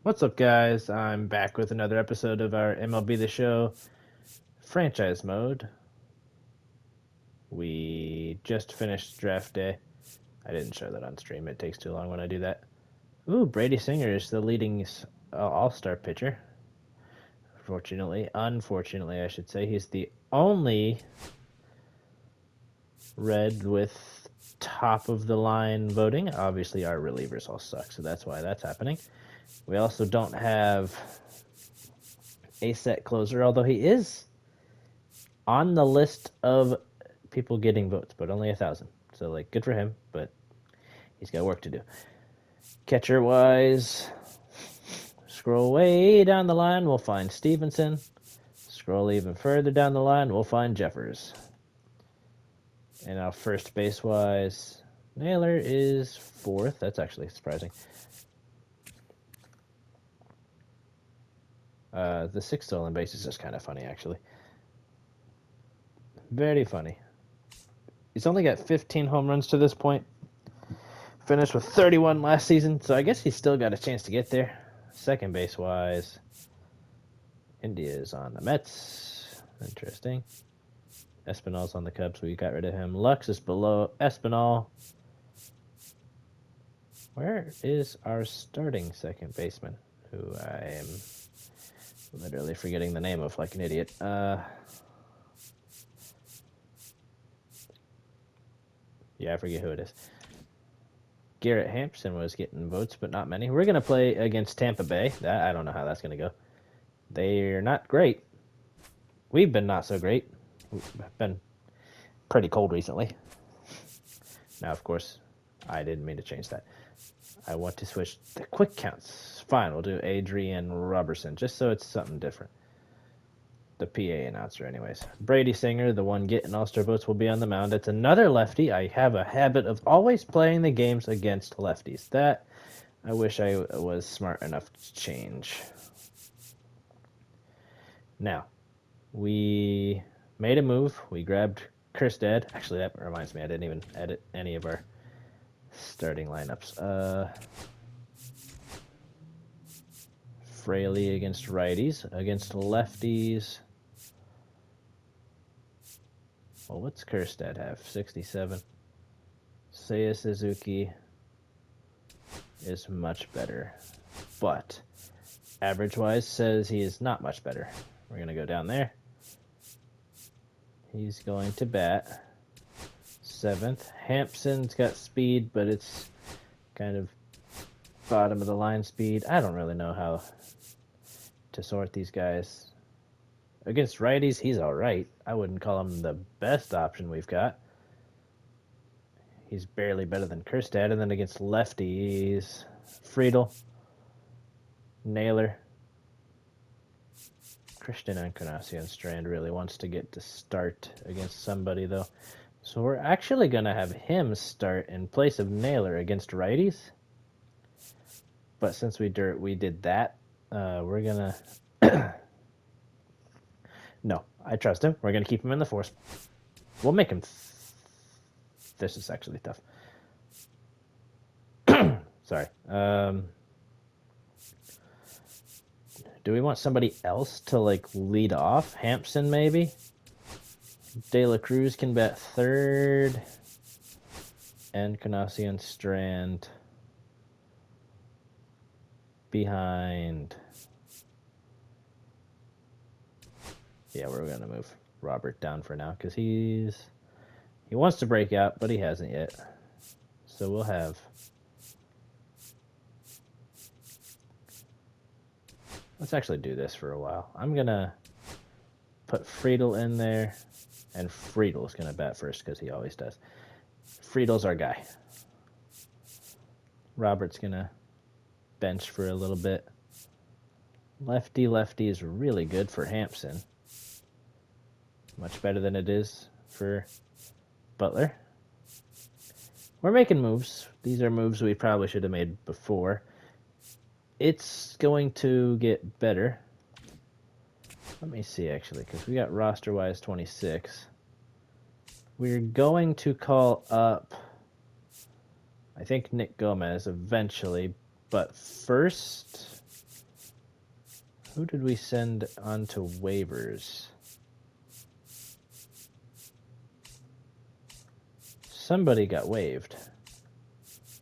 What's up, guys? I'm back with another episode of our MLB The Show franchise mode. We just finished draft day. I didn't show that on stream. It takes too long when I do that. Ooh, Brady Singer is the leading all-star pitcher. Unfortunately, I should say, he's the only Red with top of the line voting. Obviously, our relievers all suck, so that's why that's happening. We also don't have a set closer, although he is on the list of people getting votes, but only 1,000. So, like, good for him, but he's got work to do. Catcher wise, scroll way down the line, we'll find Stevenson. Scroll even further down the line, we'll find Jeffers. And now, first base wise, Naylor is fourth. That's actually surprising. The sixth stolen base is just kind of funny, actually. Very funny. He's only got 15 home runs to this point. Finished with 31 last season, so I guess he's still got a chance to get there. Second base wise, India's on the Mets. Interesting. Espinal's on the Cubs. We got rid of him. Lux is below Espinal. Where is our starting second baseman, who I am literally forgetting the name of like an idiot? Yeah, I forget who it is. Garrett Hampson was getting votes, but not many. We're going to play against Tampa Bay. I don't know how that's going to go. They're not great. We've been not so great. We've been pretty cold recently. Now, of course, I didn't mean to change that. I want to switch the quick counts. Fine, we'll do Adrian Robertson, just so it's something different. The PA announcer, anyways. Brady Singer, the one getting all-star votes, will be on the mound. It's another lefty. I have a habit of always playing the games against lefties. That I wish I was smart enough to change. Now, we made a move. We grabbed Kerstad. Actually, that reminds me, I didn't even edit any of our starting lineups. Fraley against righties. Against lefties. Well, what's Kerstad have? 67. Seiya Suzuki is much better. But average-wise says he is not much better. We're going to go down there. He's going to bat 7th. Hampson's got speed, but it's kind of bottom of the line speed. I don't really know how to sort these guys. Against righties, he's all right. I wouldn't call him the best option we've got. He's barely better than Kerstad. And then against lefties, Friedel, Naylor, Christian Encarnacion Strand really wants to get to start against somebody, though. So we're actually going to have him start in place of Naylor against righties. But since we did that, we're going to... No, I trust him. We're going to keep him in the force. We'll make him... This is actually tough. Sorry. Do we want somebody else to, like, lead off? Hampson, maybe? De La Cruz can bat third. Encarnacion Strand behind... Yeah, we're going to move Robert down for now because he wants to break out, but he hasn't yet. So we'll have... Let's actually do this for a while. I'm going to put Friedel in there, and Friedel's going to bat first because he always does. Friedel's our guy. Robert's going to bench for a little bit. Lefty is really good for Hampson. Much better than it is for Butler. We're making moves. These are moves we probably should have made before. It's going to get better. Let me see, actually, because we got roster-wise 26. We're going to call up, I think, Nick Gomez eventually, but first, Who did we send onto waivers? Somebody got waived.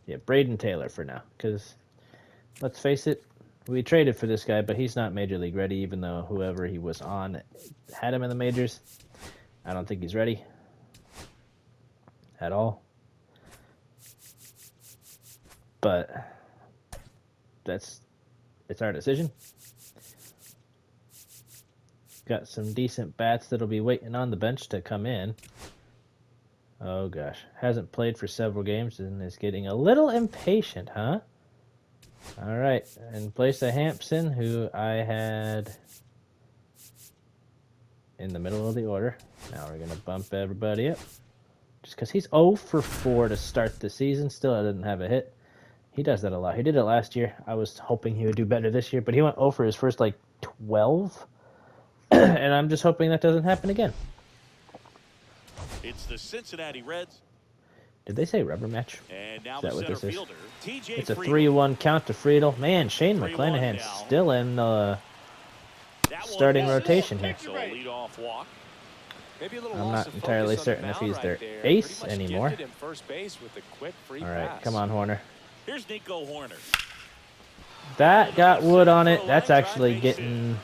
Yeah, Braden Taylor for now. Because, let's face it, we traded for this guy, but he's not Major League ready, even though whoever he was on had him in the majors. I don't think he's ready at all. But it's our decision. Got some decent bats that'll be waiting on the bench to come in. Oh gosh, hasn't played for several games and is getting a little impatient, huh? All right, in place of Hampson, who I had in the middle of the order. Now we're gonna bump everybody up, just because he's 0 for 4 to start the season. Still, I didn't have a hit. He does that a lot. He did it last year. I was hoping he would do better this year, but he went 0 for his first, 12. And I'm just hoping that doesn't happen again. It's the Cincinnati Reds. Did they say rubber match? And now Is that what this is? fielder, It's a 3-1 count to Friedel. Man, Shane McClanahan's still in the starting rotation here. So lead off walk. I'm not entirely certain if he's their ace anymore. All right, come on, Horner. Here's Nico Horner. That got wood on it. That's actually getting...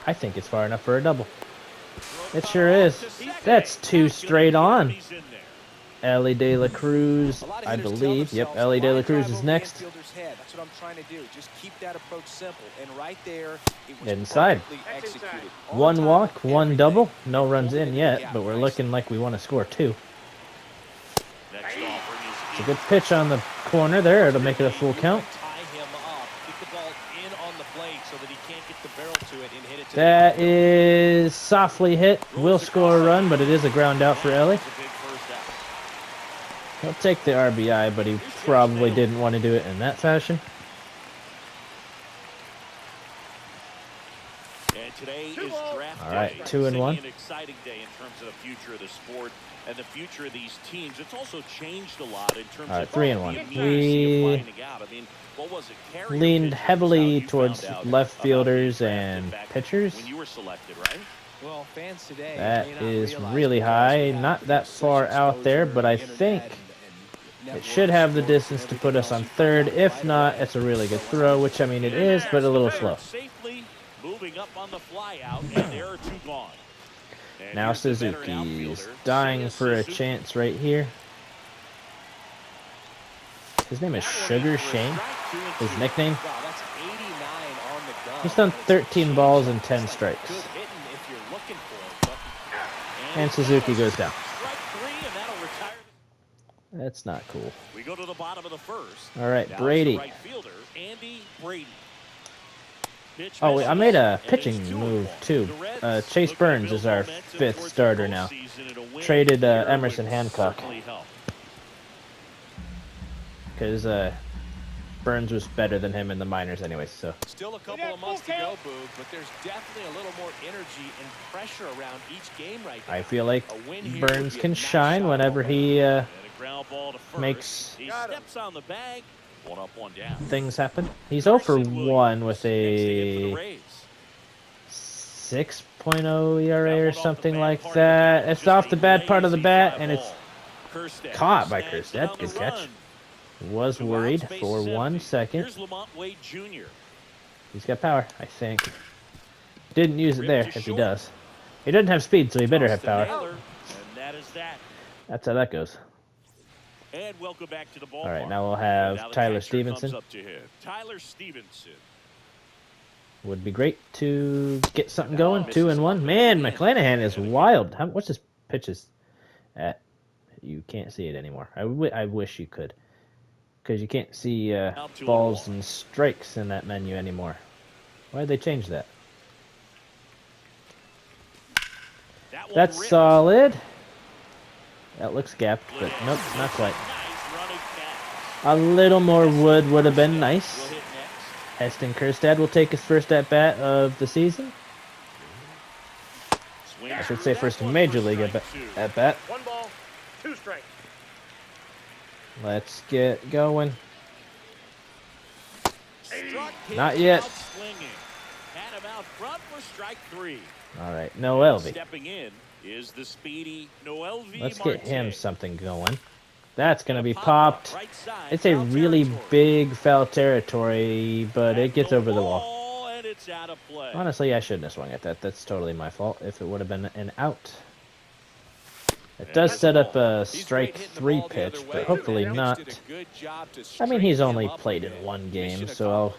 I think it's far enough for a double. It sure is. That's 2 straight on. Ellie De La Cruz, I believe. Yep, Ellie De La Cruz is next. That's what I'm trying to do. Just keep that approach simple. And right there, it was inside. Executed. 1 walk, 1 double. No runs in yet, but we're looking like we want to score 2. It's a good pitch on the corner there. It'll make it a full count. That is softly hit. Will score a run, but it is a ground out for Ellie. He'll take the RBI, but he probably didn't want to do it in that fashion. And today is draft All right, day. 2-1. An exciting day in terms of the future of the sport and the future of these teams. It's also changed a lot in terms of 3-1. We leaned heavily towards left fielders and pitchers. When you were selected, right? Well, fans today, that is really high. Not that far out there, but I think it should have the distance to put us on third. If not, it's a really good throw, which I mean it is, but a little slow. Safely moving up on the fly out, and there are 2 gone. And now Suzuki's dying for a chance right here. His name is Sugar Shane, his nickname. He's done 13 balls and 10 strikes. And Suzuki goes down. That's not cool. We go to the bottom of the first. All right, Brady. Right fielder, Andy Brady. Oh, I made a pitching move too. Chase Burns is our 5th starter now. Traded Emerson Hancock because Burns was better than him in the minors anyway. So still a couple of months to go, Boog, but there's definitely a little more energy and pressure around each game right now. I feel like Burns can shine whenever he makes things happen. He's 0 for 1 with a 6.0 ERA or something like that. It's off the bad part of the bat, and it's caught by Kerstead. Good catch. Was worried for 1 second. He's got power, I think. Didn't use it there, if he does. He doesn't have speed, so he better have power. That's how that goes. And welcome back to the ballpark. All right, now we'll have Tyler Stevenson. Tyler Stevenson. Would be great to get something going. 2-1. Man, McClanahan is wild. What's his pitches at? You can't see it anymore. I wish you could, because you can't see balls and strikes in that menu anymore. Why did they change that? That's solid. That looks gapped, but nope, not quite. A little more wood would have been nice. Heston Kjerstad will take his first at-bat of the season. I should say first Major League at-bat. 1 ball, 2 strikes. Let's get going. came Not yet. out swinging. Had him out front for strike 3. All right, Noelvi. Stepping in is the speedy Noelvi. Let's get him Marte. something going. That's going to be Pop-up popped. right side, It's a foul really territory. big foul territory, but it At gets the over the wall. and it's out of play. Honestly, I shouldn't have swung at that. That's totally my fault if it would have been an out. It And does that's set a up ball. a strike 3 pitch, but hopefully not. I mean, he's only played in one game, so I'll...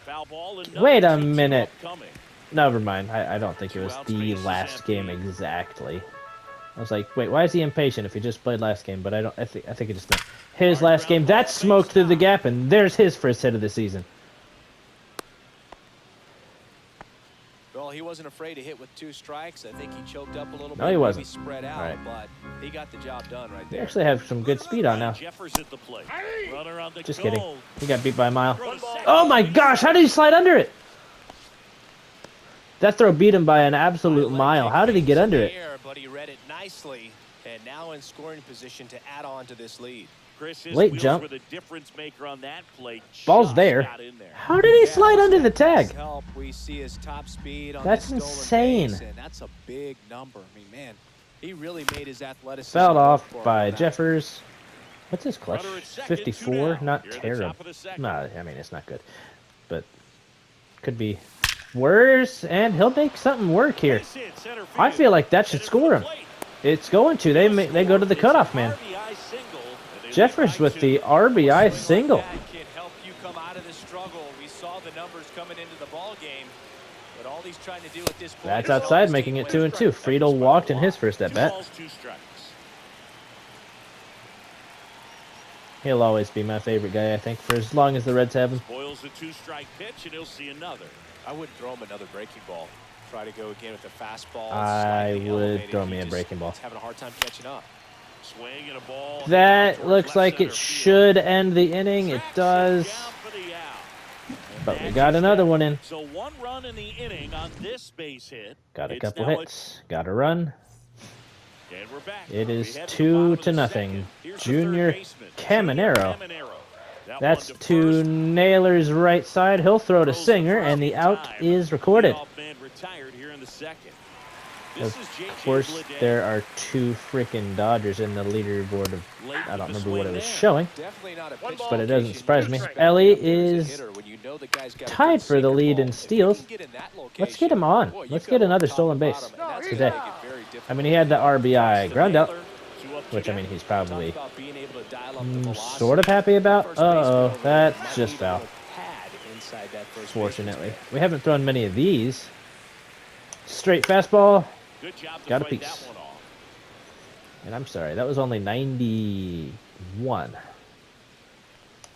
Foul ball and Wait a another 2-2 minute. upcoming. Never mind. I don't think it was the last game exactly. I was like, wait, why is he impatient if he just played last game? But I think it just meant his last game. That smoked through the gap, and there's his first hit of the season. Well, he wasn't afraid to hit with 2 strikes. I think he choked up a little bit. No, he wasn't. Maybe spread out, All right. but he got the job done right They there. actually have some good speed on now. Jeffers at the plate. Runner on the Just goal. kidding. He got beat by a mile. Throw to second. Oh my gosh, how did he slide under it? That throw beat him by an absolute mile. How did he get under it? But he read it nicely, and now in scoring position to add on to this lead. Chris, his Late wheels jump. were the difference maker on that play. Ball's Just there. got in there. How did he slide under the tag? Help. We see his top speed on That's this stolen insane. base, and that's a big number. I mean, man, he really made his athleticism. Fouled work off for him by on that. Jeffers. What's his clutch? Runner at second, 54? 2 down. Not Here at the terrible. top of the second. Nah, I mean, it's not good. But could be worse, and he'll make something work here. Base hit, center I field. feel like that should Headed score for him. the plate. It's going to. They go to the It's cutoff an man. RBI single, and they Jeffers lead with by the 2. RBI single. That can help you come out of the struggle. We saw the numbers coming into the ball game, but all he's trying to do at this point. That's is outside, always making take it one 2-2. strike. Friedel walked in his first at 2 bat. balls, 2 strikes. He'll always be my favorite guy, I think, for as long as the Reds have him. Boils a 2-strike pitch, and he'll see another. I wouldn't throw him another breaking ball. Try to go again with the fastball. I slightly would elevated. throw He me a just breaking ball. is having a hard time catching up. Swing and a ball. That towards looks left like center it field. should end the inning. It does. Down for the out. And But we that got is another that. one in. So 1 run in the inning on this base hit. Got a It's couple now hits. Got a run. And we're back. It We is head to the 2 bottom to of the nothing. second. Here's the Junior third baseman, Caminero. That That's one to to first. Naylor's right side. He'll throw to Throws Singer, the and the first out time. is recorded. Leadoff man retired here in the second. This Of is J.J. course, Bleday. there are 2 freaking Dodgers in the leaderboard of, Late I don't with the remember what it swing was there. showing, Definitely not a pitch but it doesn't location. surprise You me. expect Ellie him to be a is hitter when you know the guy's got a tied good for the sinker lead ball. in If he steals. can get in that Let's get him location, on. boy, you've Let's got get one another top stolen and base bottom, and that's today. gonna make it very difficult. I mean, he had the RBI ground out, Naylor, 2 up, 2 which I down. mean, he's probably Talk about being able to dial up the velocity. sort of happy about. First baseman Uh-oh, over there that's might just need a foul. little pad inside that first Fortunately. baseman's We haven't thrown many of these. Straight fastball. Good job to Got a fight piece. that one off. And I'm sorry, that was only 91.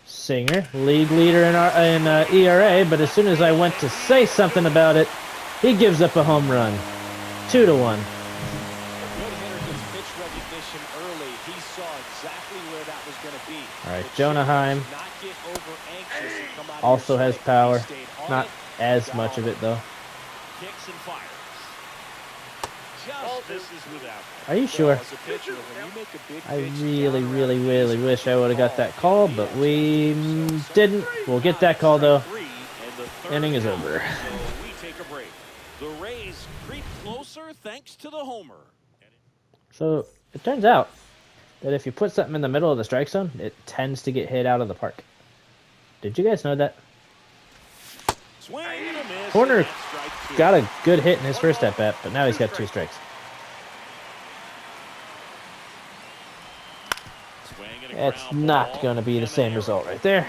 Singer, league leader in ERA, but as soon as I went to say something about it, he gives up a home run. 2-1. Good hitter gets pitch recognition early. He saw exactly where that was going to be. All right, The Jonah challenge Heim is not get over anxious and come out of also your has strike. power. He stayed on Not it, as got much of on it, though. Kicks and fires. Just misses without. Are you sure? As a pitcher, when you make a big I pitch really, down really, around really the wish I would have got that ball, call, but we didn't. We'll get that call, though. 3, and the third Inning is out. over. So we take a break. The Rays creep closer thanks to the homer. So it turns out that if you put something in the middle of the strike zone, it tends to get hit out of the park. Did you guys know that? Swing and a miss. Corner and that's strike 2. got a good hit in his first at bat, but now he's got 2 strikes. Swing and a That's ground not ball. going to be the same Caminero result right there.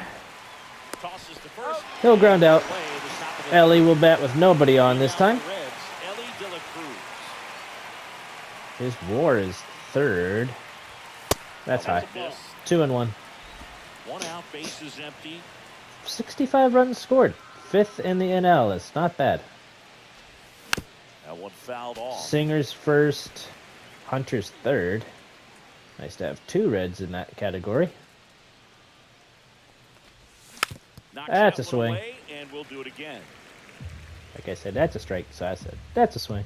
tosses to first. He'll ground out. Play at the top of the Ellie will bat with nobody on this time. Reds, Ellie De La Cruz. His WAR is 3rd. That's high. 2-1. 1 out, base is empty. 65 runs scored. 5th in the NL. It's not bad. That one fouled off. Singer's 1st. Hunter's 3rd. Nice to have 2 Reds in that category. Knocks That's that a one swing. away, and we'll do it again. Like I said, that's a strike, so I said, that's a swing.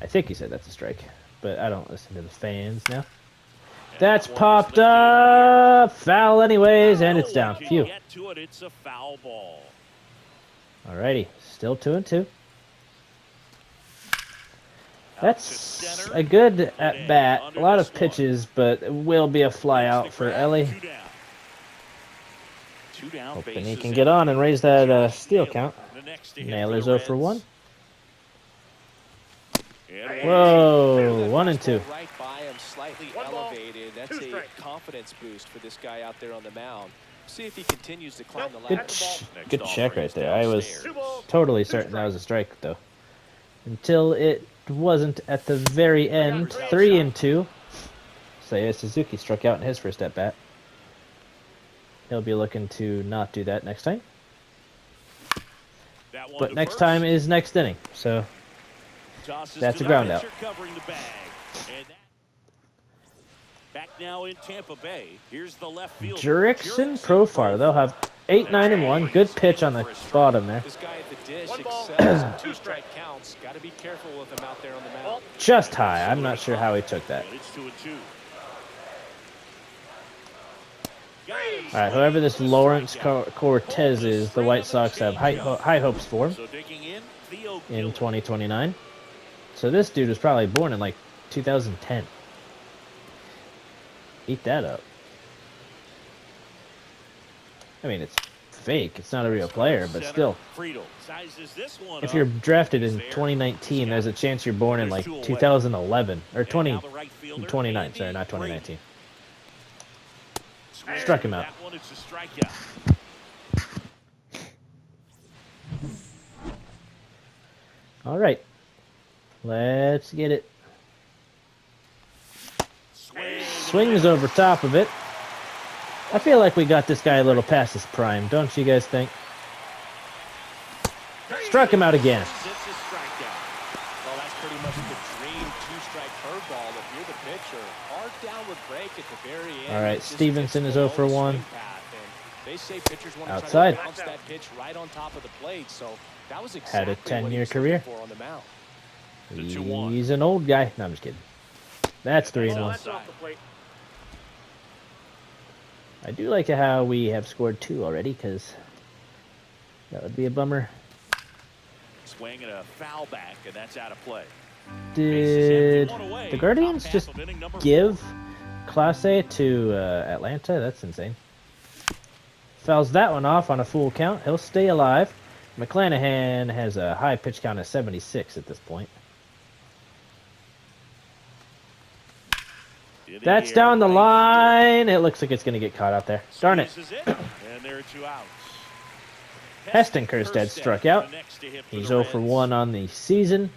I think he said that's a strike, but I don't listen to the fans now. That's that one was popped lifted in the air. up. Foul anyways, and it's No down. one can Phew. get to it. It's a foul ball. Alrighty, still 2-2. Out to That's center. a good at Today bat. under A lot this of one. pitches, but it will be a fly Makes out the for grab. Ellie. 2 down. 2 down. Hoping he bases can get on and raise that Josh steal Naylor, count. the next to hit Nailers for the 0 for 1. Reds. And Whoa, That 1 and 2. fastball right by him, slightly elevated. That's a confidence boost for this guy out there on the mound. See if he continues to climb the ladder. Good check right there. I was downstairs. totally certain that was a strike, though. Until it wasn't at the very end. 3 and 2. Seiya Suzuki struck out in his first at bat. He'll be looking to not do that next time. That one But to next first. time is next inning. So Tosses that's to a the ground out. pitcher covering the bag. And that- back now in Tampa Bay. Here's the left fielder. Jurickson Profar. They'll have 8, 9, and 1. Good pitch on the bottom there. This guy at the dish excels in 2 strike counts. Got to be careful with him out there on the mound. Just high. I'm not sure how he took that. And it's 2-2. All right, whoever this Lawrence Cortez is, the White Sox have high hopes for him So digging in, Theo in Gillen. 2029. So this dude was probably born in like 2010. Eat that up. I mean, it's fake. It's not a real player, but still. Friedel sizes this one If up. you're drafted in 2019, there's a chance you're born in like 2011 or And now the right fielder, 29. Sorry, Andy not 2019. Swing. Struck him out. That one, it's a strikeout. All right, let's get it. Swing. Swings over top of it. I feel like we got this guy a little past his prime, don't you guys think? Struck him out again. It's a strikeout. Well, that's pretty much the dream 2-strike curveball. If you're the pitcher, hard downward break at the very end. All right, It just Stevenson gets is 0 below for the 1. swing path, and they say pitchers want to Outside. try to bounce that pitch right on top of the plate. So that was Had a exactly what he 10-year was career. looking for on the mound. The 2-1. He's an old guy. No, I'm just kidding. That's 3-1. I do like how we have scored 2 already, because that would be a bummer. Swing and a foul back, and that's out of play. Did One away. the Guardians Top half just of inning number give 4. Class A to Atlanta? That's insane. Fouls that one off on a full count. He'll stay alive. McClanahan has a high pitch count of 76 at this point. In That's air, down the right line. It looks like it's going to get caught out there. Darn it. Squeezes and there are 2 outs. Heston Kjerstad struck out. the next to hit for He's the 0 for Reds. 1 on the season.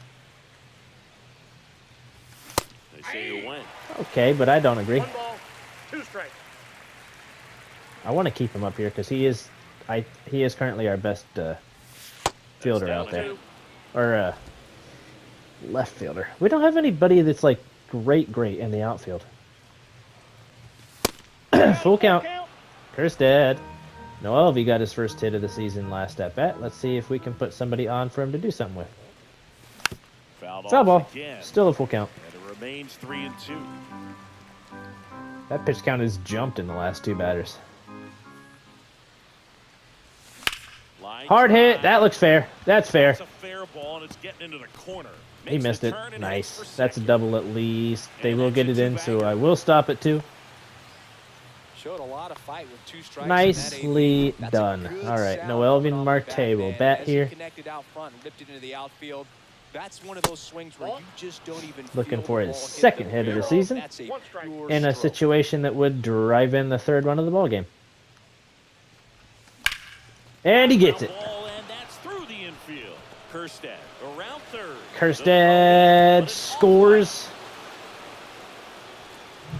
They say you win. Okay, but I don't agree. 1 ball, 2 strikes. I want to keep him up here because he is currently our best fielder down out to there. 2. Or left fielder. We don't have anybody that's like great in the outfield. Full count. Kjerstad. Noelvi got his first hit of the season last at bat. Let's see if we can put somebody on for him to do something with. Fouled Foul off ball. again. Still a full count. And it remains 3-2. That pitch count has jumped in the last 2 batters. Line Hard hit. drive. That looks fair. That's fair. It's a fair ball, and it's getting into the corner. He Makes missed the it. turn and Nice. heads for That's a second. double at least. They And will that's get a it in, so two-bagger. I will stop it too. Showed a lot of fight with 2 strikes. Nicely in that 8th. That's a done. good All right, sound Noelvin coming off the Marte will man. bat As he here. Connected out front, ripped it into the outfield. That's one of those swings where you just don't even Looking feel for the his ball hit second the hit of the barrel. season. That's a 1 strike. pure In a stroke. situation that would drive in the 3rd run of the ball game. And he gets it. Ball, and that's through the infield. Kjerstad around 3rd. Kjerstad scores,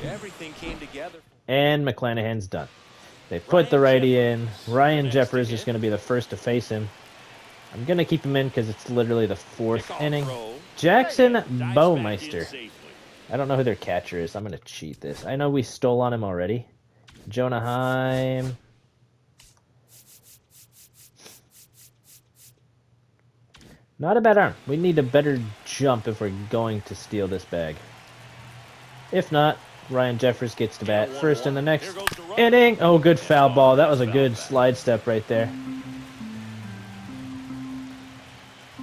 Everything came together. and McClanahan's done. They put the righty in. Ryan Jeffers is going to be the first to face him. I'm going to keep him in because it's literally the 4th Kickoff inning. throw. Jackson Dives back in Bowmeister. safely. I don't know who their catcher is. I'm going to cheat this. I know we stole on him already. Jonah Heim. Not a bad arm. We need a better jump if we're going to steal this bag. If not, Ryan Jeffers gets to bat first in the next inning. Oh, good foul ball. That was a good slide step right there.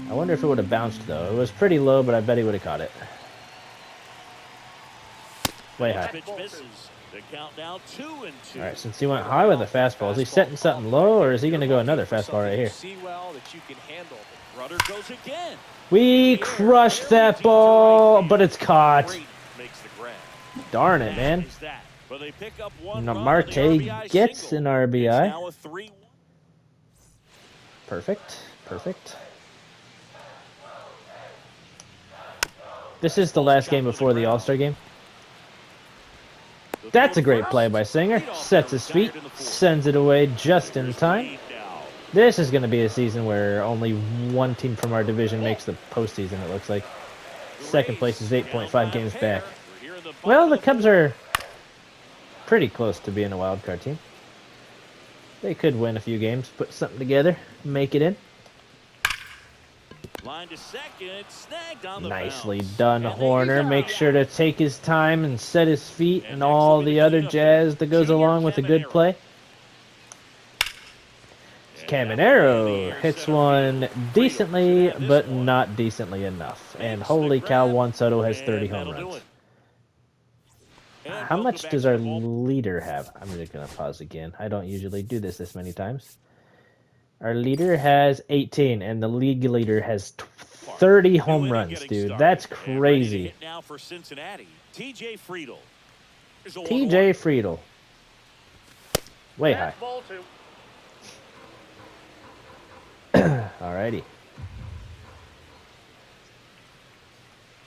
I wonder if it would have bounced, though. It was pretty low, but I bet he would have caught it. Way high. All right, since he went high with the fastball, is he setting something low, or is he going to go another fastball right here? We crushed that ball, but it's caught. Darn it, man. Marte gets an RBI. Perfect. Perfect. This is the last game before the All-Star game. That's a great play by Singer. Sets his feet, sends it away just in time. This is going to be a season where only one team from our division makes the postseason, it looks like. Second place is 8.5 games back. Well, the Cubs are pretty close to being a wild card team. They could win a few games, put something together, make it in. Line to second, snagged on the Nicely bounce. done, Horner. Make sure to take his time and set his feet and all the other jazz that goes along with a good play. Caminero hits one decently, but not decently enough. And holy cow, Juan Soto has 30 home runs. How much does our leader have? I'm just going to pause again. I don't usually do this many times. Our leader has 18, and the league leader has 30 home runs, dude. That's crazy. Now for Cincinnati, TJ Friedel. TJ Friedel. Way high. Alrighty.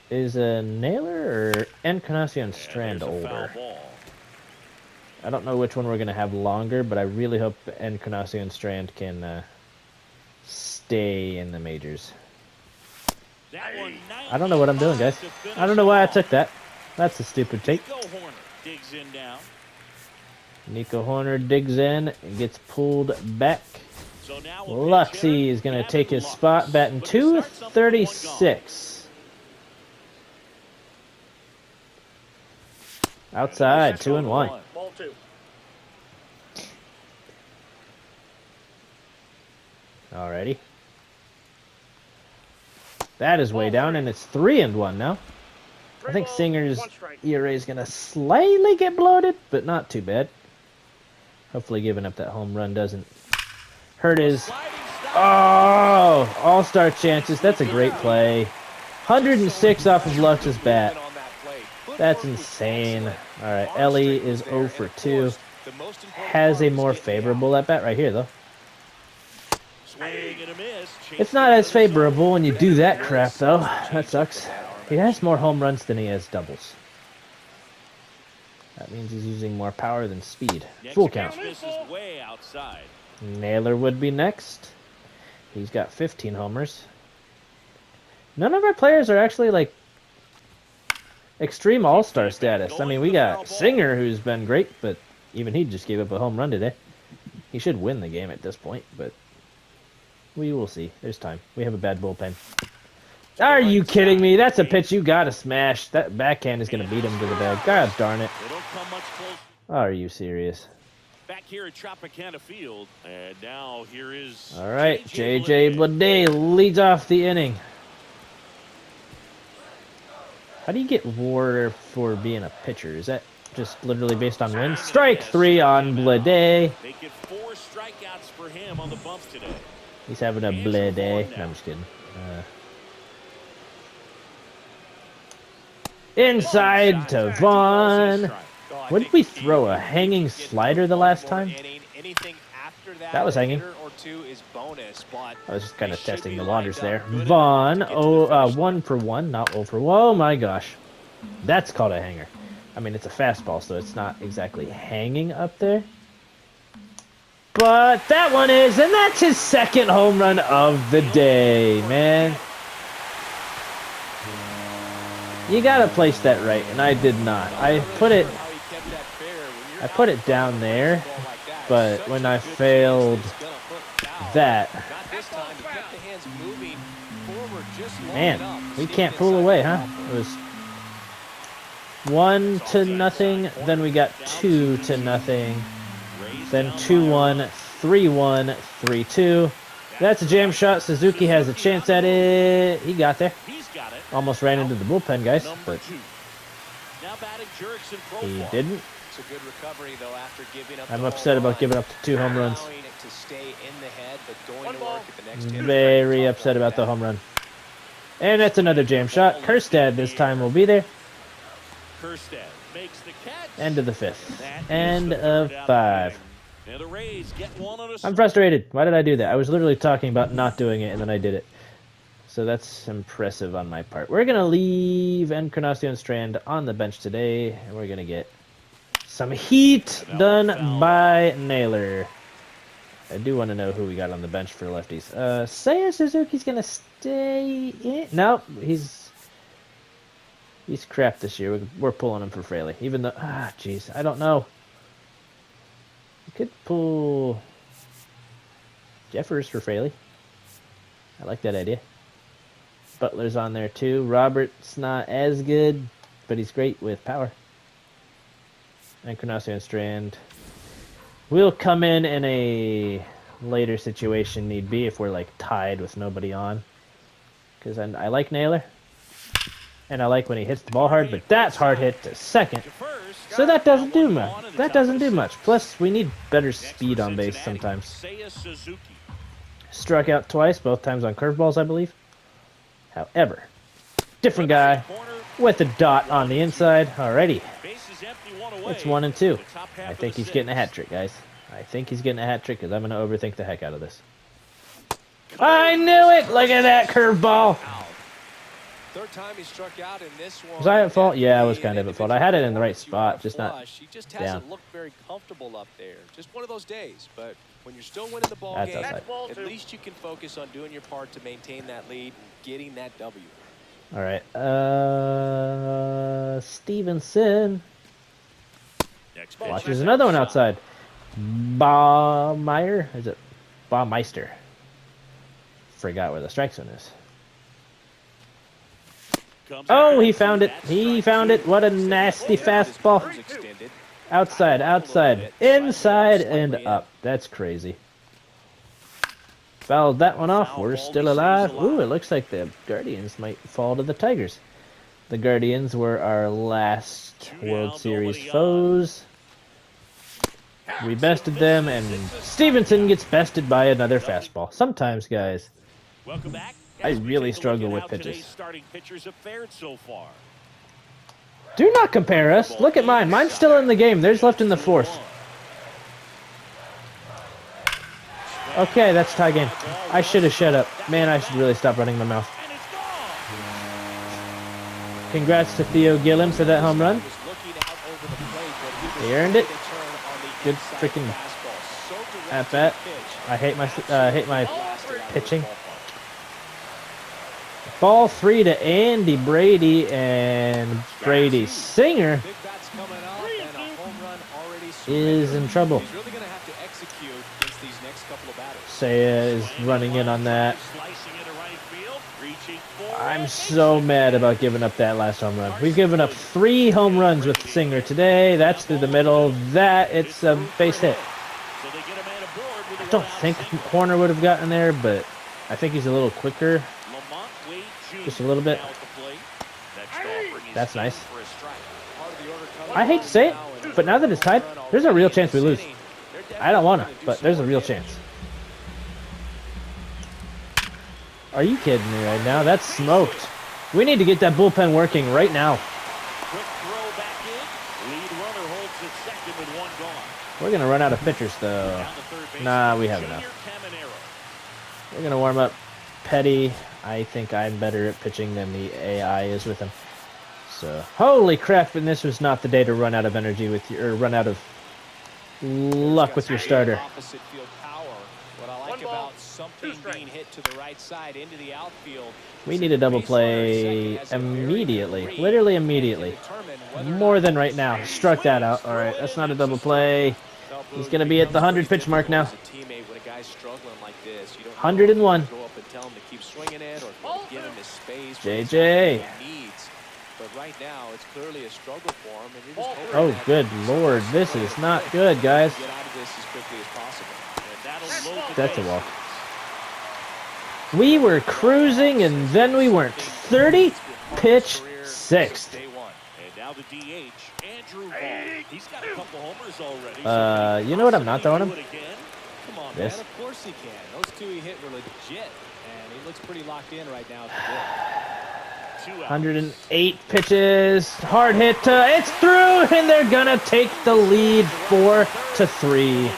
Is a Naylor or Encarnacion Strand older? I don't know which one we're going to have longer, but I really hope Encarnacion Strand can stay in the majors. I don't know what I'm doing, guys. I don't know why I took that. That's a stupid take. Nico Horner digs in and gets pulled back. Luxy is going to take his spot, batting .236. Outside, 2-1. Alrighty. That is way down, and it's 3-1 now. I think Singer's ERA is going to slightly get bloated, but not too bad. Hopefully giving up that home run doesn't hurt his... Oh! All-star chances. That's a great play. 106 off of Lux's bat. That's insane. Alright, Ellie is 0 for 2. Has a more favorable at-bat right here, though. It's not as favorable when you do that crap, though. That sucks. He has more home runs than he has doubles. That means he's using more power than speed. Full count. Naylor would be next. He's got 15 homers. None of our players are actually, like, extreme all-star status. I mean, we got Singer, who's been great, but even he just gave up a home run today. He should win the game at this point, but we will see. There's time. We have a bad bullpen. Are you kidding me? That's a pitch you gotta smash. That backhand is gonna beat him to the bag. God darn it. Are you serious? Back here at Tropicana Field, and now here is all right, JJ Bleday leads off the inning. How do you get WAR for being a pitcher? Is that just literally based on wins? Strike 3 on Bleday. They get 4 strikeouts for him on the bumps today. He's having a Bleday. No, I'm just kidding. Inside to Vaughn. What did we throw? A hanging slider the last time? That was hanging. I was just kind of testing the waters there. Vaughn, 1 for 1, not 0 for 1. Oh my gosh. That's called a hanger. I mean, it's a fastball, so it's not exactly hanging up there. But that one is, and that's his second home run of the day, man. You gotta place that right, and I did not. I put it down there, but when I failed that, man, we can't pull away, huh? 1-0. Then we got 2-0. Then 2-1, 3-1, 3-2. That's a jam shot. Suzuki has a chance at it. He got there. Almost ran into the bullpen, guys, but he didn't. It's a good recovery, though, after giving up. I'm upset about giving up the 2 home runs. To stay in the head, but going to work at the next Very upset about the home run. And that's another jam shot. Kerstad this time will be there. End of the 5th. End of 5. I'm frustrated. Why did I do that? I was literally talking about not doing it, and then I did it. So that's impressive on my part. We're going to leave Encarnacion Strand on the bench today, and we're going to get some heat done by Naylor. I do want to know who we got on the bench for lefties. Seiya Suzuki's going to stay in. Nope, he's crap this year. We're pulling him for Fraley. Even though, jeez, I don't know. We could pull Jeffers for Fraley. I like that idea. Butler's on there too. Robert's not as good, but he's great with power. Encarnacion Strand will come in a later situation, need be, if we're like tied with nobody on. Because I like Naylor, and I like when he hits the ball hard, but that's hard hit to second. So that doesn't do much. That doesn't do much. Plus, we need better speed on base sometimes. Struck out twice, both times on curveballs, I believe. However, different guy with a dot on the inside. Alrighty. It's 1-2. I think he's getting a hat trick, guys. I think he's getting a hat trick because I'm going to overthink the heck out of this. I knew it! Look at that curveball! Third time he struck out in this one. Was I at fault? Yeah, I was kind of at fault. I had it in the right spot, just not He just down. hasn't looked very comfortable up there. Just one of those days. But when you're still winning the ball game, at least you can focus on doing your part to maintain that lead and getting that W. All right. Stevenson. Watch, there's another one outside. Baumeister? Is it Baumeister? Forgot where the strike zone is. Oh, he found it. He found it. What a nasty fastball. Outside, outside, inside, and up. That's crazy. Fouled that one off. We're still alive. Ooh, it looks like the Guardians might fall to the Tigers. The Guardians were our last World Series foes. We bested them, and Stevenson gets bested by another fastball. Sometimes, guys, I really struggle with pitches. Do not compare us. Look at mine. Mine's still in the game. There's left in the 4th. Okay, that's tie game. I should have shut up. Man, I should really stop running my mouth. Congrats to Theo Gillen for that home run. He earned it. Good freaking at bat. I hate my pitching. Ball 3 to Andy Brady, and Brady Singer is in trouble. Seiya is running in on that. I'm so mad about giving up that last home run. We've given up 3 home runs with Singer today. That's through the middle. That, it's a base hit. I don't think Horner would have gotten there, but I think he's a little quicker. Just a little bit. That's nice. I hate to say it, but now that it's tied, there's a real chance we lose. I don't want to, but there's a real chance. Are you kidding me right now? That's smoked. We need to get that bullpen working right now. We're going to run out of pitchers, though. Nah, we have enough. We're going to warm up Petty. I think I'm better at pitching than the AI is with him. So, holy crap, and this was not the day to run out of energy with your, or run out of luck with your starter. We need a double play immediately. Literally immediately. More than right now. Struck that out. All right, that's not a double play. He's going to be at the 100 pitch mark now. 101. JJ. but right now it's clearly a struggle for him. And you're just hoping Oh, that good Lord. This is not good, guys. get out of this as quickly as possible. And that'll load the That's a bases. walk. We were cruising, and then we weren't. 30 pitch sixth. Day one. And now the DH, Andrew Hall. He's got a couple homers already. You know what I'm not throwing him? Come on, This. man. Of course he can. Those two he hit were legit. And he looks pretty locked in right now at the dirt. 108 pitches. Hard hit. It's through, and they're going to take the lead 4-3. It's an RBI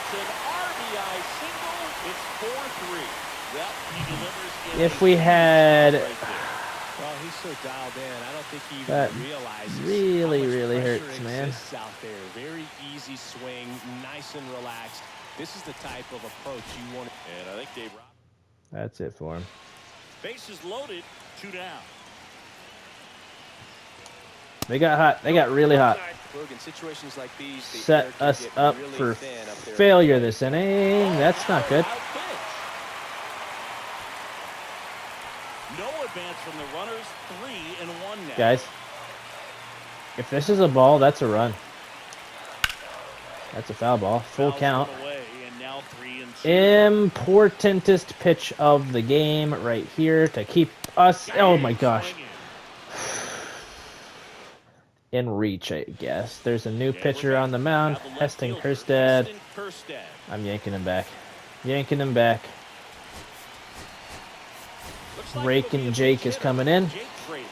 single. It's 4-3. Well, he delivers in If we had... Well, he's so dialed in. I don't think he That even realizes really, how much really pressure hurts, man. exists out there. Very easy swing, nice and relaxed. This is the type of approach you want. And I think Dave Roberts. That's it for him. Bases loaded. 2 down. They got hot. They got really hot. Look, in situations like these, the Set air can us get up really for thin up there. failure this inning. That's not good. Out pitch. No advance from the runners. 3-1 now. Guys, if this is a ball, that's a run. That's a foul ball. Full Fouls count. one away, and now 3-2. Importantest pitch of the game right here to keep us, oh my gosh, Swinging. in reach, I guess. There's a new pitcher on the mound, Now the left Heston fielder, Kjerstad. Heston Kjerstad. I'm yanking him back. Yanking him back. Looks like Raking it'll be a Jake pinch is hitter, coming in. Jake Frater.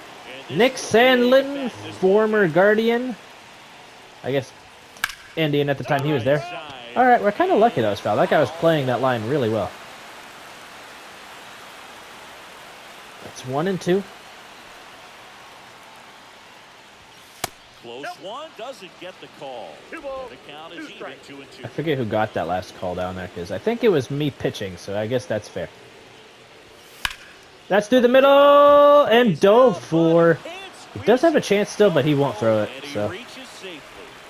And this Nick is a big Sandlin, bat this former ballgame. Guardian. I guess Indian at the time he was there. Side. All right, we're kind of lucky that was foul. That guy was playing that line really well. It's 1-2. Close one, doesn't get the call. And the count is even, 2-2. I forget who got that last call down there, because I think it was me pitching, so I guess that's fair. That's through the middle, and dove for... He does have a chance still, but he won't throw it, And he so... reaches safely.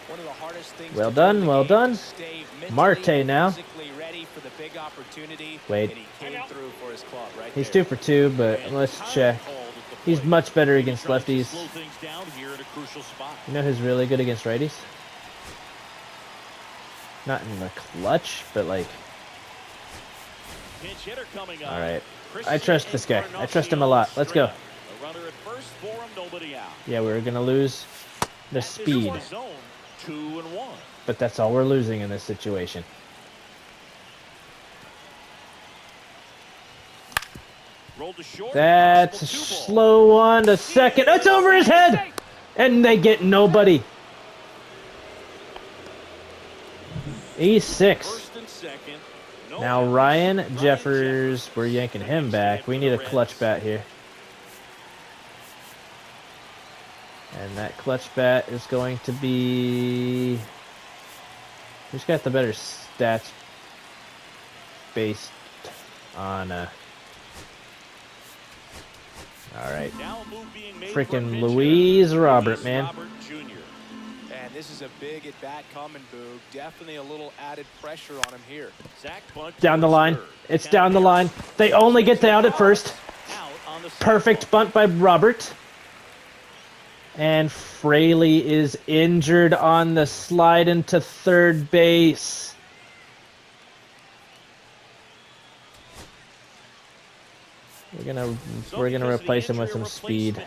One of the hardest things Well to done, do in the well game done. is stay mentally Marte and now. physically ready for the big opportunity, Wade. and he came through for his club right He's there. 2 for 2, but And let's time check. called at the He's plate. much better He against tries to lefties. slow things down here at a crucial spot. You know who's really good against righties? Not in the clutch, but like... Pinch hitter coming up. All right. Christian I trust this guy. I trust him a lot. Let's go. A runner at first for him, nobody out. Yeah, we're going to lose the At this speed, war zone, 2-1. but that's all we're losing in this situation. Rolled to short. That's a possible 2-ball. slow one to second. It's over his head! And they get nobody. He's 6. First and second. No Now outs. Ryan Jeffers, we're yanking him back. We need a clutch bat here. And that clutch bat is going to be... Who's got the better stats based on... Alright. Now a move being made Freaking for a pinch hitter. Louise Robert, Louise man. Robert Jr. And this is a big at-bat coming, Boog. Definitely a little added pressure on him here. Zach bunt Down the towards line. third. It's down the line. They only get the out at first. Out on the Perfect bunt by Robert. And Fraley is injured on the slide into third base. We're gonna replace him with some speed.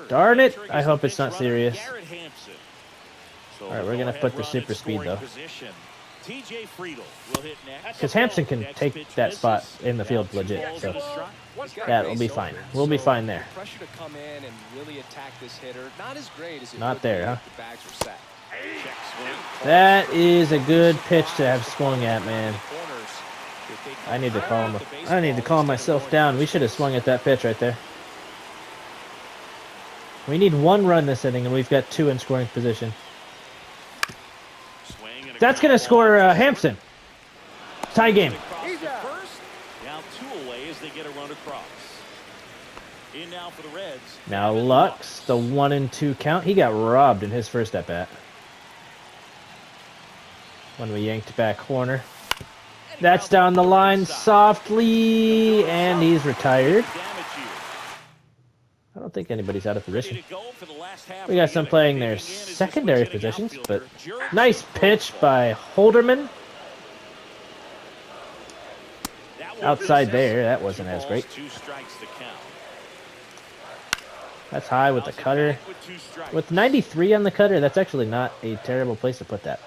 Darn it! I hope it's not serious. All right, we're gonna put the super speed though, because Hampson can take that spot in the field legit. So that'll be fine. We'll be fine there. Pressure to come in and really attack this hitter. Not as great as it Not would there, be huh? if the bags were set. That is a good pitch to have swung at, man. I need to calm him. I need to calm myself down. We should have swung at that pitch right there. We need 1 run this inning, and we've got 2 in scoring position. That's going to score Hampson. Tie game. Now 2 away as they get a run across. In now for the Reds. Now Lux, the 1-2 count. He got robbed in his first at bat. When we yanked back corner. That's down the line softly, and he's retired. I don't think anybody's out of position. Ready to go for the last half We of got the some inning. playing their Digging in is the secondary switch-hitting positions, but outfielder, nice pitch by Holderman. That one Outside misses. there, that 2 wasn't as balls, great. 2 strikes to count. That's high with the Fouls it cutter. back with 2 strikes. With 93 on the cutter, that's actually not a terrible place to put that.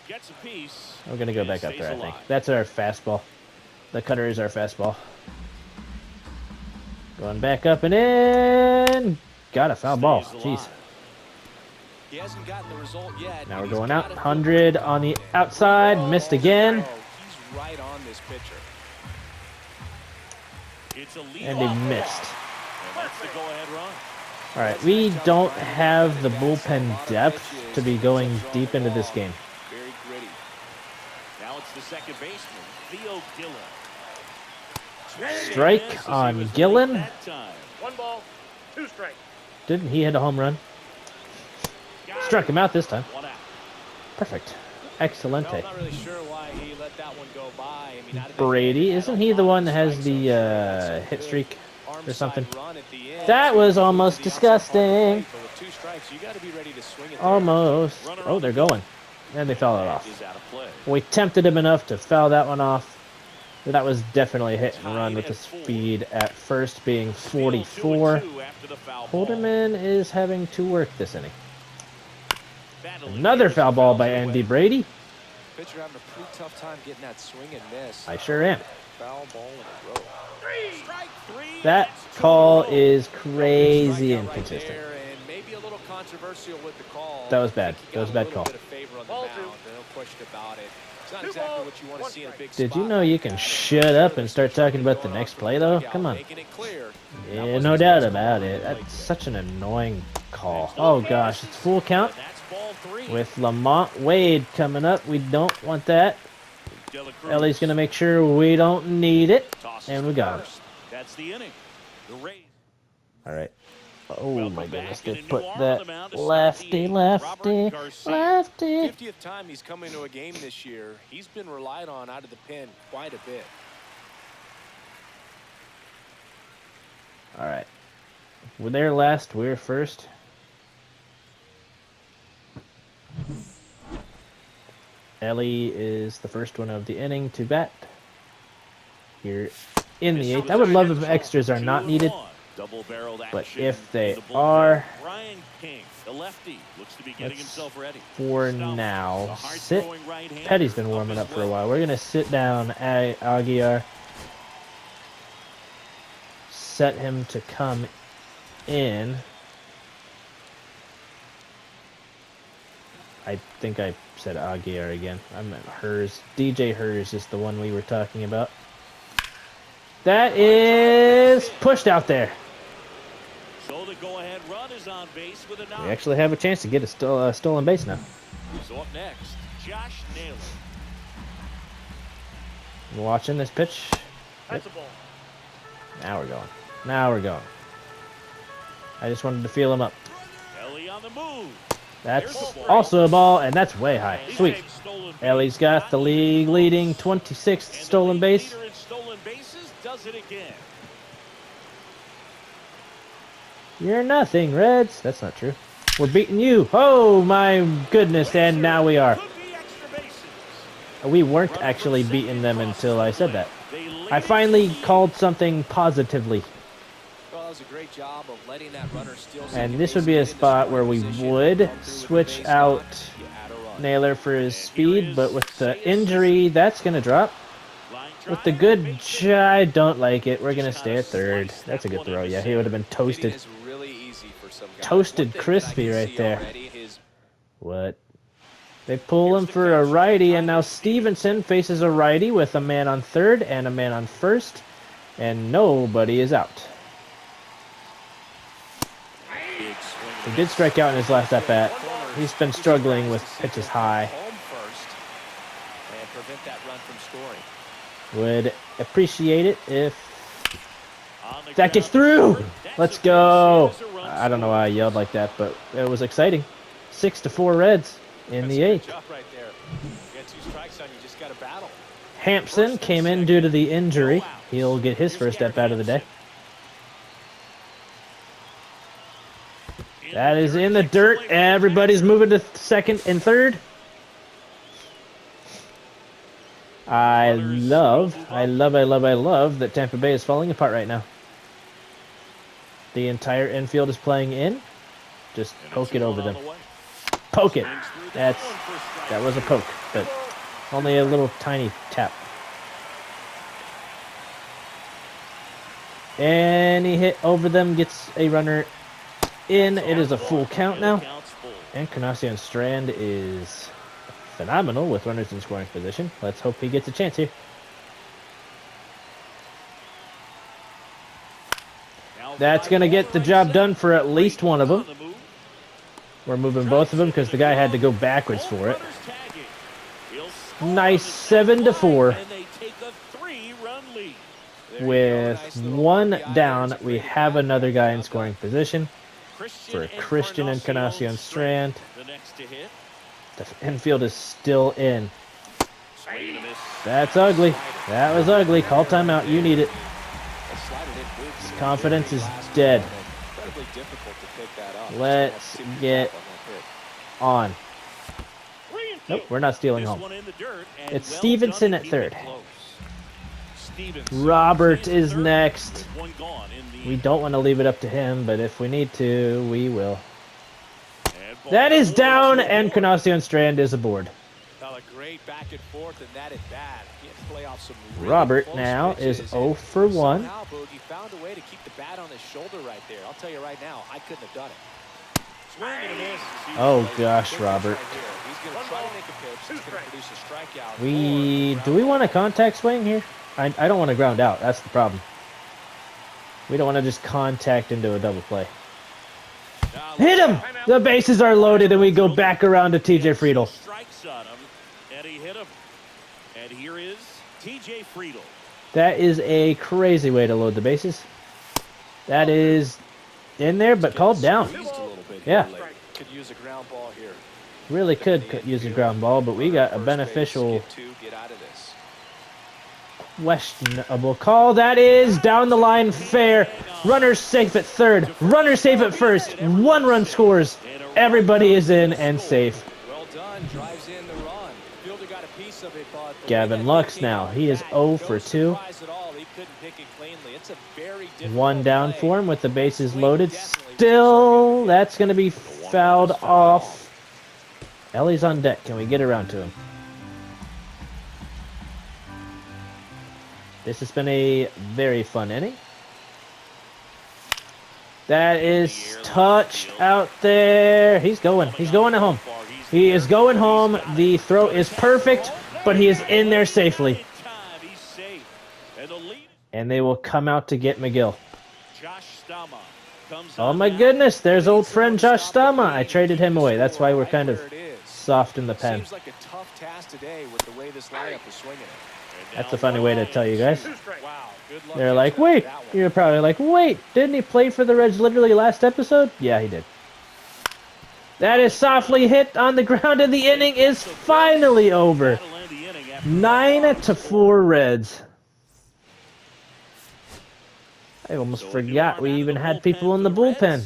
Gets a piece. We're going to go and back up stays there, I alive. think. That's our fastball. The cutter is our fastball. Going back up and in. Got a foul ball. Stays Jeez. alive. He hasn't gotten the result yet. Now we're and he's going out. gotta feel 100 pretty on the confident. outside. Missed again. He's right on this pitcher. It's a lead And he off missed. And that's the go-ahead run. All right, we don't have the bullpen depth to be going deep into this game. Very gritty. Now it's the second baseman, Theo Gillen. Strike on Gillen. 1 ball, 2 strikes. Didn't he hit a home run? Struck him out this time. 1 out. Perfect. Well, Excelente. I'm not really sure why he let that one go by. I mean, out of the Brady, gate, isn't had a he the lot one of that has strikes the on strike, hit so streak arm or something? side run at the end. That was To almost the outside part of the disgusting. plate, but with 2 strikes, you got to be ready to swing it there. Almost. Oh, they're going. And they foul it off. Is out of play. We tempted him enough to foul that one off. That was definitely a hit and run with the speed at first being 44. 2-2 after the foul ball. Holderman is having to work this inning. Battling Another here as foul the ball fouls by are Andy away. Brady. Pitcher having a pretty tough time getting that swing and miss. I sure am. Foul ball in a row. Strike 3. That That's 2 call in a row. is crazy Strikeout right inconsistent. there, and maybe a little controversial with the call. That was bad. I think he That was a got bad little call. bit of favor on the Ball mound, 2. no question about it. It's not 2 exactly balls, what you want to 1 see in a big Did you spot know you like can that. shut up and start talking about the next play, though? Come on. Making it clear. That Yeah, wasn't no his doubt best about call it. on the plate That's there. such an annoying call. Oh, gosh. It's full count. And that's ball 3. With Lamont Wade coming up. We don't want that. De La Cruz. Ellie's going to make sure we don't need it. Tosses And we to got it. first. That's the inning. The Rays. All right. Oh, Welcome my back, goodness. and They a new put arm on that the mound to start the lefty, eighth. lefty, Robert Garcia. lefty. 50th time he's come into a game this year. He's been relied on out of the pen quite a bit. All right. We're there last. We're first. Ellie is the first one of the inning to bat. Here in the eighth. I would love if extras are not needed. Double-barreled But action if they in the bullpen. are- Brian King, the lefty, looks to be getting Let's- himself ready. For Stumpf, now, the hard sit. throwing right-hander, Petty's been warming his up for a way. while. We're going to sit down Aguiar. Set him to come in. I think I said Aguiar again. I meant Hers. DJ Hers is the one we were talking about. That is pushed out there. So the go-ahead run is on base with a knock. We actually have a chance to get a stolen base now. So up next, Josh Naylor. You watching this pitch? That's a ball. Now we're going. Now we're going. I just wanted to feel him up. Ellie on the move. That's There's a ball. also a ball, and that's way high. He Sweet. takes stolen base. Ellie's got the league leading 26th And the stolen league base. leader in stolen bases does it again. You're nothing, Reds. That's not true. We're beating you. Oh my goodness, and now we are. Could be extra bases. We weren't actually beating them until I said that. They lead I it finally to the called something positively. Well, that was a great job of letting that runner steal And second this would base, be a get into spot scoring where we position, would come through with the switch base out knock, you add a run. Naylor for his speed, but with the injury, that's going to drop. line With the drive, good base hit. I don't like it. We're going to Just stay kinda at third. sliced That's a that good one throw. into Yeah, he would have been Hitting toasted. is really easy for some guys. Toasted One thing that I crispy can right see there. already is What? They pull him for a righty, and now Stevenson faces a righty with a man on third and a man on first, and nobody is out. Big swing. He did strike out in his last at-bat. He's been struggling with pitches high. home first and prevent that run from scoring. Would appreciate it if On the that gets ground, through. that's Let's a go. base hit as a run I don't know why I yelled like that, but it was exciting. 6-4 Reds in the eighth. Job right there. You got 2 strikes on you, just got to battle. Hampson came in due to the injury. He'll get his first at-bat of the day. That is in the dirt. Everybody's moving to second and third. I love that Tampa Bay is falling apart right now. The entire infield is playing in. Just poke it over them. Poke it. That was a poke, but only a little tiny tap. Any hit over them gets a runner in. It is a full count now. Encarnacion Strand is phenomenal with runners in scoring position. Let's hope he gets a chance here. That's going to get the job done for at least one of them. We're moving both of them because the guy had to go backwards for it. Nice 7-4. With one down, we have another guy in scoring position for Christian Encarnacion Strand. The infield is still in. That's ugly. That was ugly. Call timeout. You need it. His confidence is dead. Let's get on. Nope, we're not stealing home. It's Stevenson at third. Robert is next. We don't want to leave it up to him, but if we need to, we will. That is down, and Encarnacion Strand is aboard. Robert now is 0 for 1. He found a way to keep the bat on his shoulder right there. I'll tell you right now, I couldn't have done it. Oh gosh, Robert. Do we want a contact swing here? I don't want to ground out. That's the problem. We don't want to just contact into a double play. Hit him! The bases are loaded, and we go back around to TJ Friedel. And here is TJ Friedel. That is a crazy way to load the bases. That is in there, but called down. Yeah. Could use a ground ball here. Really could use a ground ball, but we got a beneficial questionable call. That is down the line fair. Runner safe at third. Runner safe at first. 1 run scores. Everybody is in and safe. Well done. Drives in the run. Fielder got a piece of it, but Gavin Lux now. He is 0 for 2. One down for him with the bases loaded. Still, that's going to be fouled off. Ellie's on deck. Can we get around to him? This has been a very fun inning. That is touched out there. He's going. He's going home. He is going home. The throw is perfect, but he is in there safely. And they will come out to get McGill. Oh my goodness, there's old friend Josh Stama. I traded him away. That's why we're kind of soft in the pen. Seems like a tough task today with the way this lineup is swinging it. That's a funny way to tell you guys. They're like, wait. You're probably like, wait, didn't he play for the Reds literally last episode? Yeah, he did. That is softly hit on the ground, and the inning is finally over. 9-4 Reds. I almost forgot we even had people in the bullpen.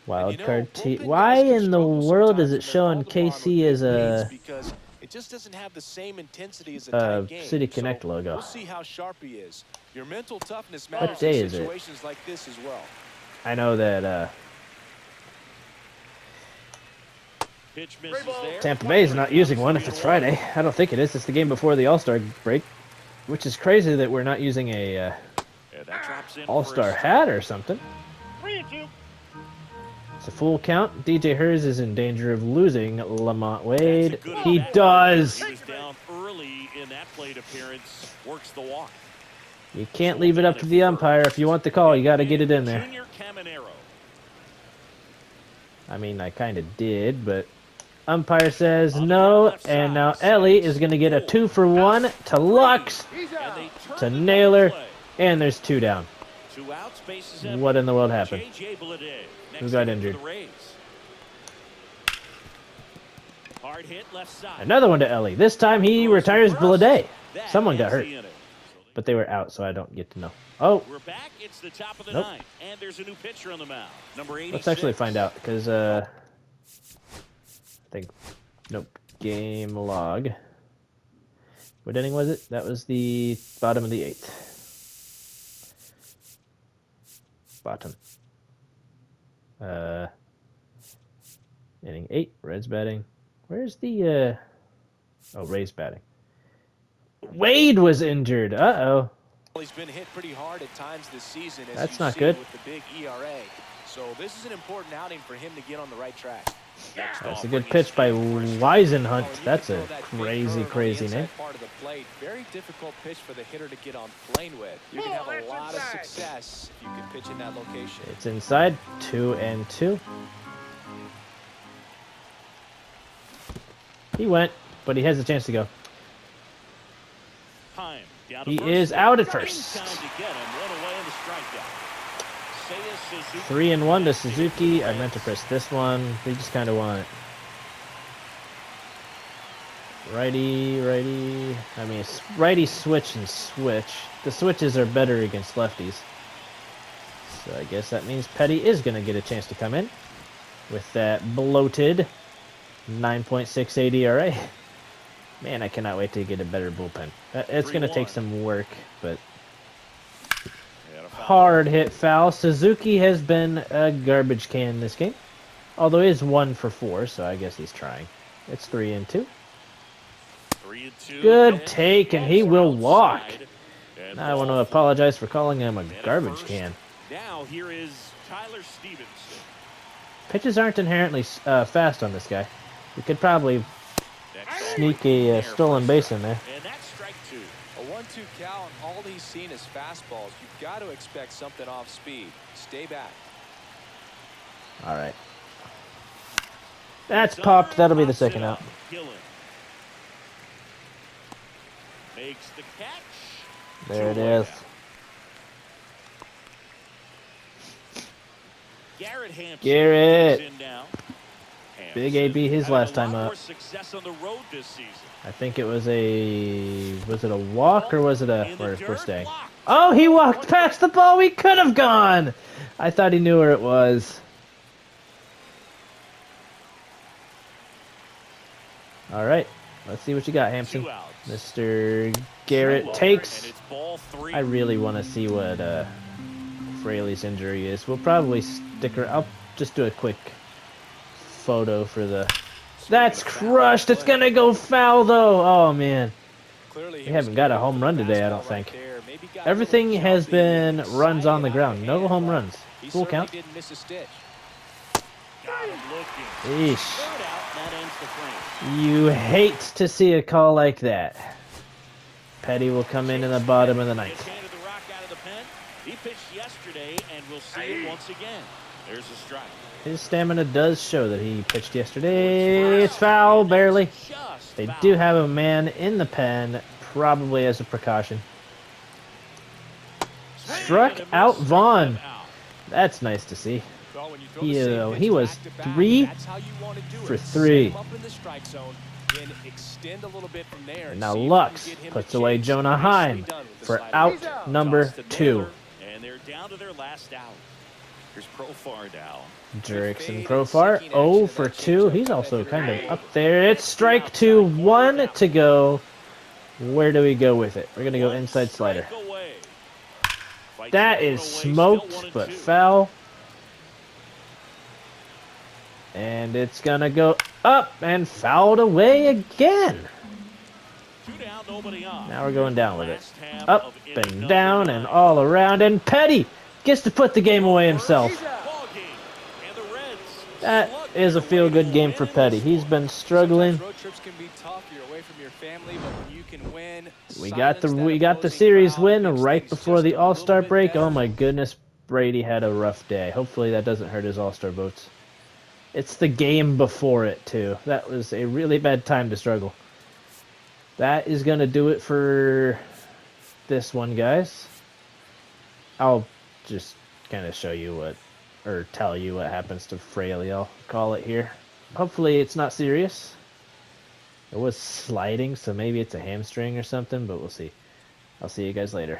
Wild card T. Why in the world is it showing KC as a it just doesn't have the same intensity as a tight game. City Connect logo? We'll see how sharp he is. Your mental toughness What matters day in is it? situations like this as well. I know that Tampa Bay is not using one if it's Friday. I don't think it is. It's the game before the All-Star break, which is crazy that we're not using a All-Star hat or something. 3-2. It's a full count. DJ Hers is in danger of losing Lamont Wade. He does. He was down early in that plate appearance. Works the walk. You can't leave it up to the umpire. If you want the call, you got to get it in there. I mean, I kind of did, but umpire says no, and now Ellie is going to get a 2 for 1 to Lux, to Naylor, and there's 2 down. What in the world happened? Who got injured? Another one to Ellie. This time he retires Blade. Someone got hurt. but they were out, so I don't get to know. Oh, We're back. It's the top of the nope. ninth, and there's a new pitcher on the mound. Number 86. Let's actually find out, because I think, nope, game log. What inning was it? That was the bottom of the 8th. Bottom. Inning 8, Reds batting. Where's the, oh, Rays batting. Wade was injured. Uh-oh. He's been hit pretty hard at times this season, as That's you not see good. with the big ERA. So this is an important outing for him to get on the right track. That's a good pitch by Weisenhunt. That's a crazy name. Part of the plate. Very difficult pitch for the hitter to get on plane with. You can have a lot of success if you can pitch in that location. It's inside, 2-2. He went, but he has a chance to go. He is out at first. 3-1 to Suzuki. I meant to press this one. We just kind of want it. Righty. I mean, it's righty switch and switch. The switches are better against lefties. So I guess that means Petty is going to get a chance to come in with that bloated 9.68 ERA. Man, I cannot wait to get a better bullpen. It's going to take some work, but hard hit foul. Suzuki has been a garbage can in this game, although he is 1 for 4, so I guess he's trying. It's 3-2. Good take, and he will walk. Now I want to apologize for calling him a garbage can. Now here is Tyler Stevenson. Pitches aren't inherently fast on this guy. We could probably sneak a stolen base in there. And that's strike 2. A 1-2 count, all he's seen is fastballs. You've got to expect something off speed. Stay back. All right. That's popped. That'll be the second out. Makes the catch. There it is. Garrett. Big AB his last time up. I think it was it a walk or was it a first day? Oh, he walked past the ball. We could have gone. I thought he knew where it was. All right, let's see what you got, Hampson. Mr. Garrett takes. I really want to see what Fraley's injury is. We'll probably stick her. I'll just do a quick photo for the. That's crushed. It's gonna go foul though. Oh man, we haven't got a home run today. I don't think. Everything has been runs on the ground. No home runs. Full count. Eesh. You hate to see a call like that. Petty will come in the bottom of the ninth. He pitched yesterday, and we'll see it once again. There's a strike. His stamina does show that he pitched yesterday. It's foul, barely. They do have a man in the pen, probably as a precaution. Struck out Vaughn. That's nice to see. He was 3 for 3. And now Lux puts away Jonah Heim for out number 2. And they're down to their last out. Here's Profar now. Jurickson Profar 0 for 2. He's also kind of up there. It's strike 2, 1 to go. Where do we go with it? We're going to go inside slider. That is smoked, but foul. And it's going to go up and fouled away again. Now we're going down with it. Up and down and all around. And Petty gets to put the game away himself. That is a feel-good game for Petty. He's been struggling. We got the series win right before the All-Star break. Oh my goodness, Brady had a rough day. Hopefully that doesn't hurt his All-Star votes. It's the game before it, too. That was a really bad time to struggle. That is going to do it for this one, guys. I'll just kind of show you what, or tell you what happens to Fraley. I'll call it here. Hopefully it's not serious. It was sliding, so maybe it's a hamstring or something, but we'll see. I'll see you guys later.